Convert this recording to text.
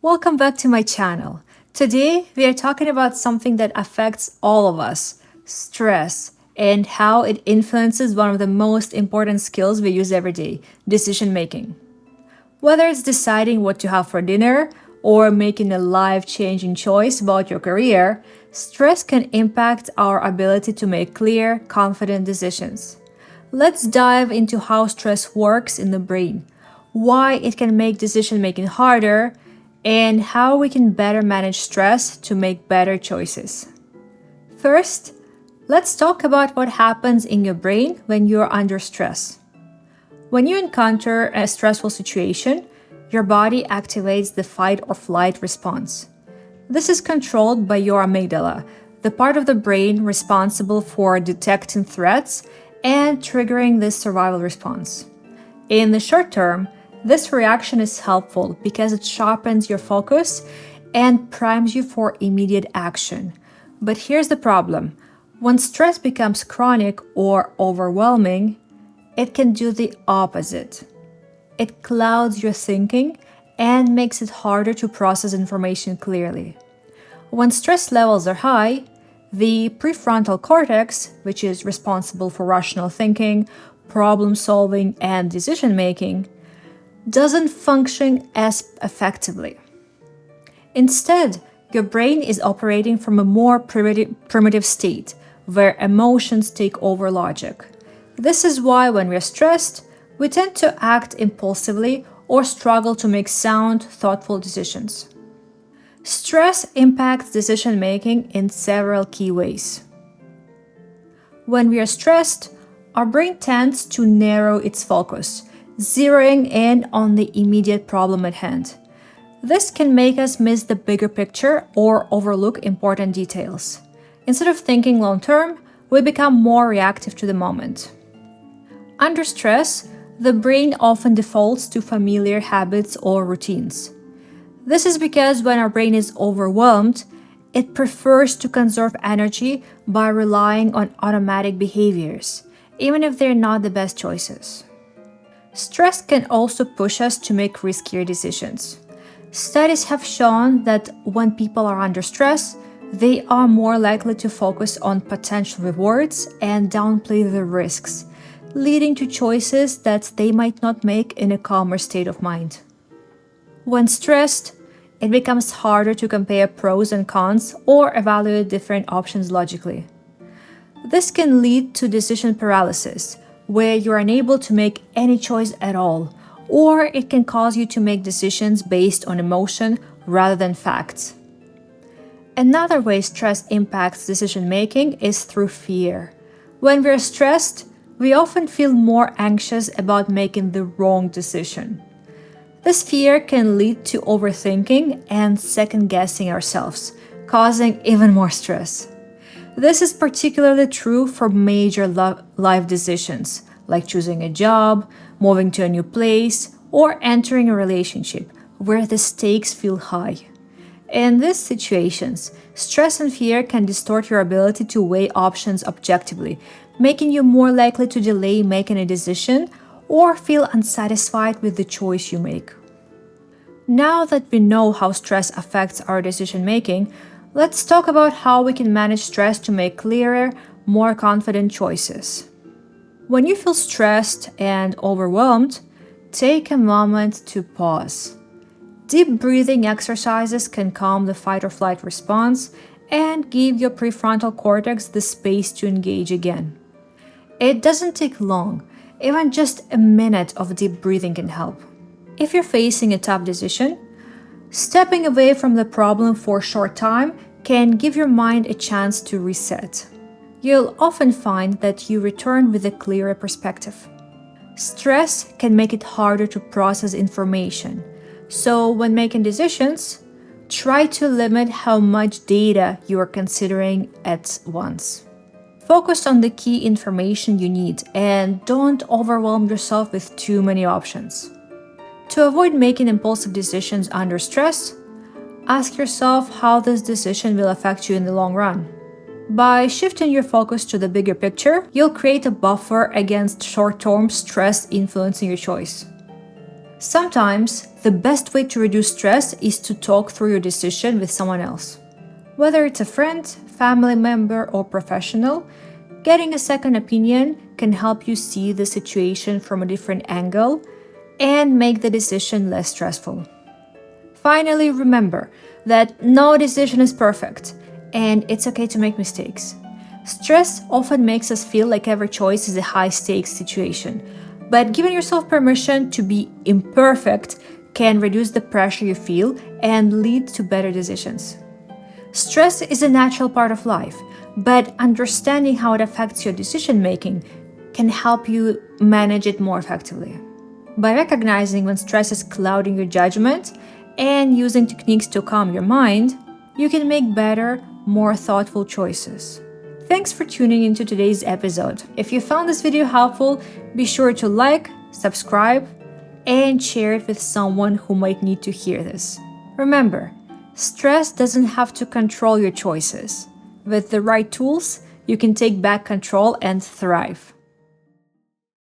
Welcome back to my channel. Today, we are talking about something that affects all of us, stress, and how it influences one of the most important skills we use every day, decision making. Whether it's deciding what to have for dinner or making a life-changing choice about your career, stress can impact our ability to make clear, confident decisions. Let's dive into how stress works in the brain, why it can make decision making harder, and how we can better manage stress to make better choices. First, let's talk about what happens in your brain when you're under stress. When you encounter a stressful situation, your body activates the fight or flight response. This is controlled by your amygdala, the part of the brain responsible for detecting threats and triggering this survival response. In the short term, this reaction is helpful because it sharpens your focus and primes you for immediate action. But here's the problem. When stress becomes chronic or overwhelming, it can do the opposite. It clouds your thinking and makes it harder to process information clearly. When stress levels are high, the prefrontal cortex, which is responsible for rational thinking, problem solving, and decision making, doesn't function as effectively. Instead, your brain is operating from a more primitive state, where emotions take over logic. This is why when we're stressed, we tend to act impulsively or struggle to make sound, thoughtful decisions. Stress impacts decision making in several key ways. When we are stressed, our brain tends to narrow its focus, zeroing in on the immediate problem at hand. This can make us miss the bigger picture or overlook important details. Instead of thinking long term, we become more reactive to the moment. Under stress, the brain often defaults to familiar habits or routines. This is because when our brain is overwhelmed, it prefers to conserve energy by relying on automatic behaviors, even if they're not the best choices. Stress can also push us to make riskier decisions. Studies have shown that when people are under stress, they are more likely to focus on potential rewards and downplay the risks, leading to choices that they might not make in a calmer state of mind. When stressed, it becomes harder to compare pros and cons or evaluate different options logically. This can lead to decision paralysis, where you're unable to make any choice at all, or it can cause you to make decisions based on emotion rather than facts. Another way stress impacts decision making is through fear. When we're stressed, we often feel more anxious about making the wrong decision. This fear can lead to overthinking and second-guessing ourselves, causing even more stress. This is particularly true for major life decisions, like choosing a job, moving to a new place, or entering a relationship, where the stakes feel high. In these situations, stress and fear can distort your ability to weigh options objectively, making you more likely to delay making a decision or feel unsatisfied with the choice you make. Now that we know how stress affects our decision making, let's talk about how we can manage stress to make clearer, more confident choices. When you feel stressed and overwhelmed, take a moment to pause. Deep breathing exercises can calm the fight or flight response and give your prefrontal cortex the space to engage again. It doesn't take long, even just a minute of deep breathing can help. If you're facing a tough decision, stepping away from the problem for a short time can give your mind a chance to reset. You'll often find that you return with a clearer perspective. Stress can make it harder to process information, so when making decisions, try to limit how much data you are considering at once. Focus on the key information you need and don't overwhelm yourself with too many options. To avoid making impulsive decisions under stress, ask yourself how this decision will affect you in the long run. By shifting your focus to the bigger picture, you'll create a buffer against short-term stress influencing your choice. Sometimes, the best way to reduce stress is to talk through your decision with someone else. Whether it's a friend, family member, or professional, getting a second opinion can help you see the situation from a different angle and make the decision less stressful. Finally, remember that no decision is perfect, and it's okay to make mistakes. Stress often makes us feel like every choice is a high stakes situation, but giving yourself permission to be imperfect can reduce the pressure you feel and lead to better decisions. Stress is a natural part of life, but understanding how it affects your decision making can help you manage it more effectively. By recognizing when stress is clouding your judgment and using techniques to calm your mind, you can make better, more thoughtful choices. Thanks for tuning into today's episode. If you found this video helpful, be sure to like, subscribe, and share it with someone who might need to hear this. Remember, stress doesn't have to control your choices. With the right tools, you can take back control and thrive.